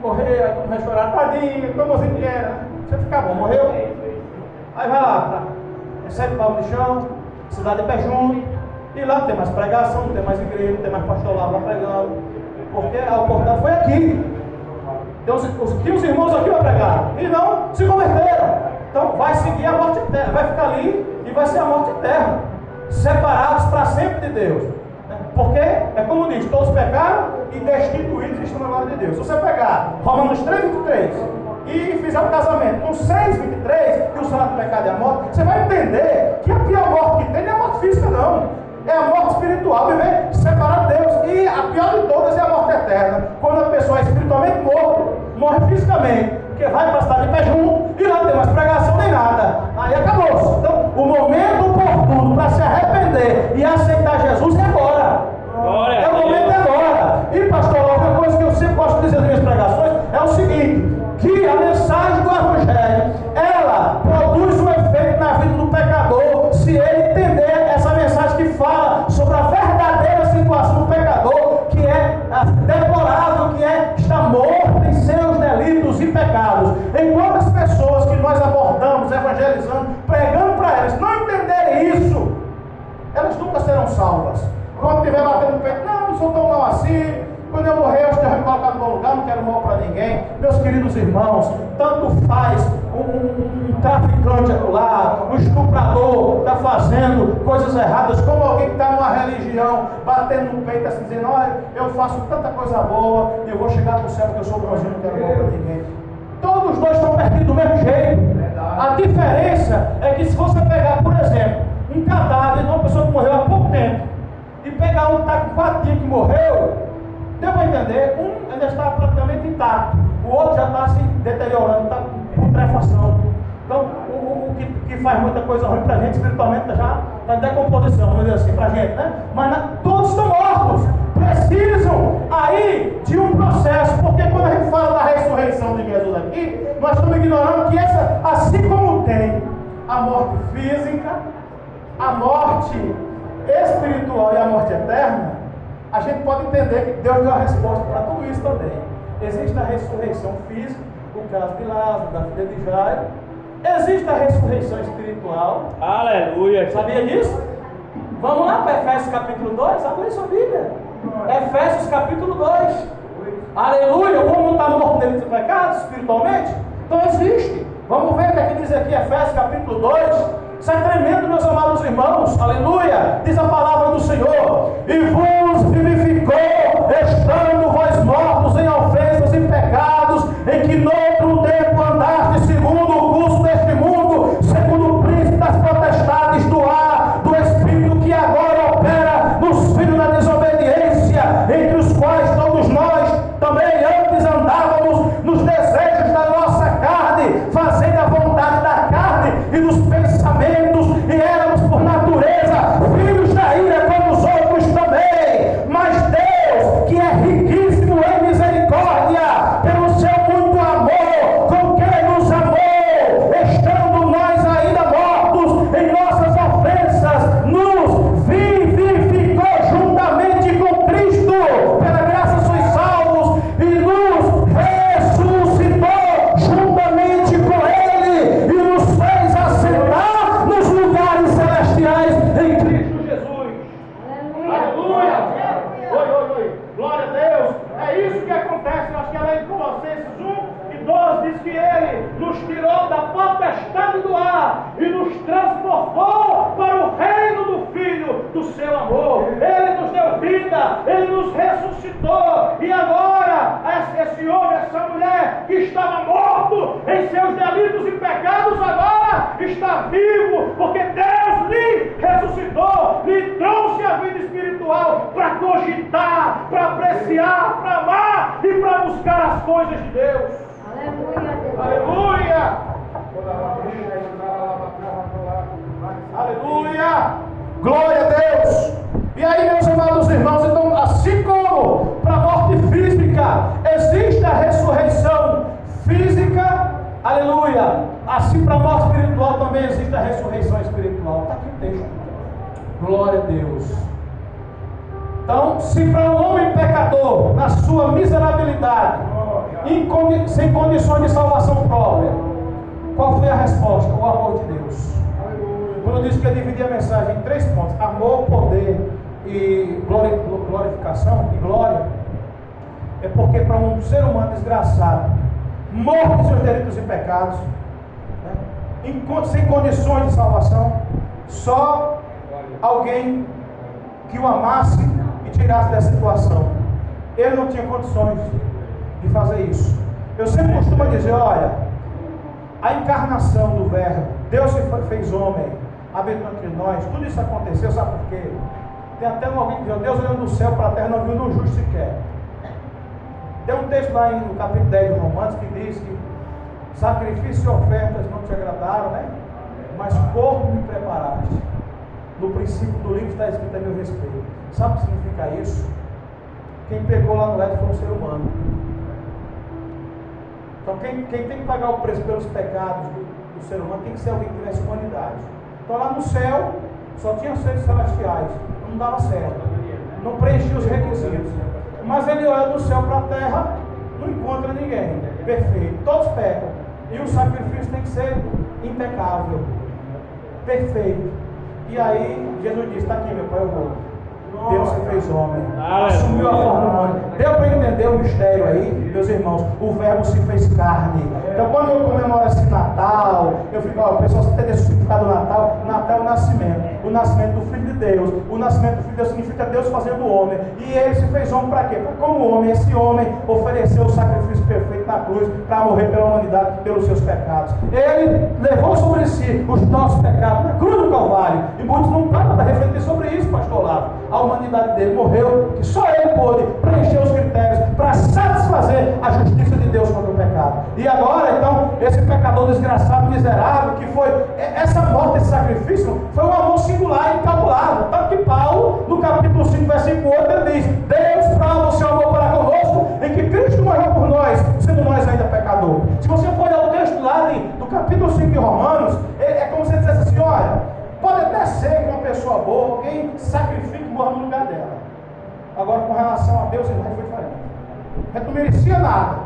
Morrer, aí vai chorar, tadinho, tomou sem dinheiro. Você fica bom, morreu? Aí vai lá, recebe pau no chão, cidade de pé junto, e lá não tem mais pregação, não tem mais igreja, não tem mais pastor lá pregando, porque a oportunidade foi aqui. Então, tinha os irmãos aqui para pregar, e não se converteram. Então, vai seguir a morte eterna, vai ficar ali e vai ser a morte eterna, separados para sempre de Deus. Porque, é como diz, todos pecaram e destituídos estão na glória de Deus. Se você pegar Romanos 3:23 e fizer um casamento com 6:23, que o salário do pecado é a morte, você vai entender que a pior morte que tem não é a morte física, não. É a morte espiritual, viver separado de Deus. E a pior de todas é a morte eterna. Quando a pessoa é espiritualmente morre fisicamente, porque vai para a cidade de pé junto e lá não tem mais pregação nem nada. Aí acabou-se. Então, o momento oportuno para se arrepender e aceitar Jesus é agora. É o momento agora. E pastor, uma coisa que eu sempre gosto de dizer nas minhas pregações é o seguinte: que a mensagem do Evangelho, ela produz um efeito na vida do pecador, se ele entender essa mensagem que fala sobre a verdadeira situação do pecador, que é deplorável, que é estar morto em seus delitos e pecados. Enquanto as pessoas que nós abordamos, evangelizando, pregando para elas, não entenderem isso, elas nunca serão salvas. Quando estiver batendo o peito, não sou tão mal assim. Quando eu morrer, eu acho que eu vou me colocar no bom lugar, não quero mal para ninguém. Meus queridos irmãos, tanto faz um traficante lá, um estuprador está fazendo coisas erradas, como alguém que está numa religião, batendo no peito assim, dizendo: olha, eu faço tanta coisa boa e eu vou chegar para o céu porque eu sou bonzinho, não quero mal para ninguém. Todos os dois estão perdidos do mesmo jeito. A diferença é que se você pegar, por exemplo, um cadáver de uma pessoa que morreu há pouco tempo e pegar um que está com 4 dias que morreu, deu para entender, um ainda está praticamente intacto, o outro já está se deteriorando, está com putrefação. Então, o que faz muita coisa ruim para a gente espiritualmente já está em decomposição, vamos dizer assim, para a gente, né? Mas todos estão mortos, precisam aí de um processo, porque quando a gente fala da ressurreição de Jesus aqui, nós estamos ignorando que essa, assim como tem a morte física, a morte espiritual e a morte eterna, a gente pode entender que Deus deu a resposta para tudo isso também. Existe a ressurreição física, o caso de Lázaro, da filha de Jairo. Existe a ressurreição espiritual. Aleluia. Sabia disso? Vamos lá para Efésios capítulo 2, abre sua Bíblia. Efésios capítulo 2. Aleluia. O homem não está morto dentro dos pecados, espiritualmente? Então existe. Vamos ver o que é que diz aqui Efésios capítulo 2. Isso é tremendo, meus amados irmãos. Aleluia. Diz a palavra do Senhor: e vos vivificou, estando vós mortos em ofensas e pecados, em que noutro tempo andaste segundo o curso deste mundo, segundo o príncipe das potestades do ar, do espírito que agora opera nos filhos da desobediência, entre os quais todos nós também antes andávamos nos desejos da nossa carne, fazendo a vontade da carne e dos pensamentos, e éramos por natureza filhos da ira como os outros também. Mas Deus, que é riquíssimo em misericórdia, pelo seu muito amor com que Ele nos amou, estando nós ainda mortos em nossas ofensas, nos vivificou juntamente com Cristo. Pela graça sois salvos, e nos ressuscitou juntamente com Ele, e nos fez assentar nos lugares celestiais em Cristo Jesus. Aleluia! Oi. Glória a Deus. É isso que acontece. Eu acho que ela é em Colossenses 1:12 diz que Ele nos tirou da potestade do ar e nos transportou para o reino do Filho do seu amor. Ele nos deu vida, Ele nos ressuscitou, e agora esse homem, essa mulher que estava morto em seus delitos e pecados, agora está vivo, porque Deus lhe ressuscitou, lhe trouxe a vida espiritual para cogitar, para apreciar, para amar e para buscar as coisas de Deus. Aleluia! Aleluia! Glória a Deus! E aí, meus amados irmãos, então, assim como para a morte física existe a ressurreição física, aleluia, assim para a morte espiritual também existe a ressurreição espiritual. Está aqui o texto. Glória a Deus. Então, se para um homem pecador, na sua miserabilidade, sem condições de salvação própria. Qual foi a resposta? O amor de Deus. Quando eu disse que eu dividi a mensagem em 3 pontos: amor, poder e glorificação e glória, é porque para um ser humano desgraçado, morto em seus delitos e pecados, né, sem condições de salvação, só alguém que o amasse e tirasse dessa situação. Ele não tinha condições de fazer isso. Eu sempre costumo dizer, olha, a encarnação do Verbo, Deus se fez homem, habitou entre nós, tudo isso aconteceu, sabe por quê? Tem até alguém que diz, Deus olhando do céu para a terra, não viu no justo sequer. Tem um texto lá no capítulo 10 de Romanos que diz que sacrifício e ofertas não te agradaram, né? Mas corpo me preparaste. No princípio do livro está escrito a meu respeito. Sabe o que significa isso? Quem pegou lá no Éden foi um ser humano. Então quem tem que pagar o preço pelos pecados do ser humano tem que ser alguém que tivesse humanidade. Então lá no céu só tinha seres celestiais, não dava certo, não preenchia os requisitos. Mas ele olha do céu para a terra, não encontra ninguém perfeito, todos pecam, e o sacrifício tem que ser impecável, perfeito. E aí Jesus disse, está aqui meu pai, eu vou. Deus se fez homem, assumiu a forma humana. Deu para entender o mistério aí, meus irmãos? O Verbo se fez carne. Então quando eu comemoro esse Natal, eu fico, ó, o pessoal tem esse significado do Natal. Natal é o nascimento do Filho de Deus. O nascimento do Filho de Deus significa Deus fazendo o homem. E ele se fez homem para quê? Para como homem, esse homem ofereceu o sacrifício perfeito na cruz para morrer pela humanidade, pelos seus pecados. Ele levou sobre si os nossos pecados na cruz do Calvário. E muitos não param para refletir sobre isso, pastor Lavo. A humanidade dele morreu, que só ele pôde preencher os critérios para satisfazer a justiça de Deus contra o pecado. E agora, então, esse pecador desgraçado, miserável, que foi essa morte, esse sacrifício, foi um amor singular, incalculável. Tanto que Paulo, no capítulo 5, versículo 8, ele diz: Deus prova o seu amor para conosco, em que Cristo morreu por nós, sendo nós ainda pecadores. Se você for olhar o texto lá do capítulo 5 de Romanos, é como se ele dissesse assim: olha, pode até ser que uma pessoa boa, alguém sacrifique e morra no lugar dela. Agora, com relação a Deus, ele não foi diferente. Ele não merecia nada.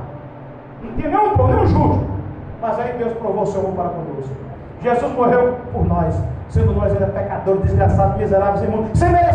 Não tinha nenhum bom, nenhum justo. Mas aí Deus provou o seu amor para conosco. Jesus morreu por nós, sendo nós ainda pecadores, desgraçados, miseráveis, imundos, sem merecer.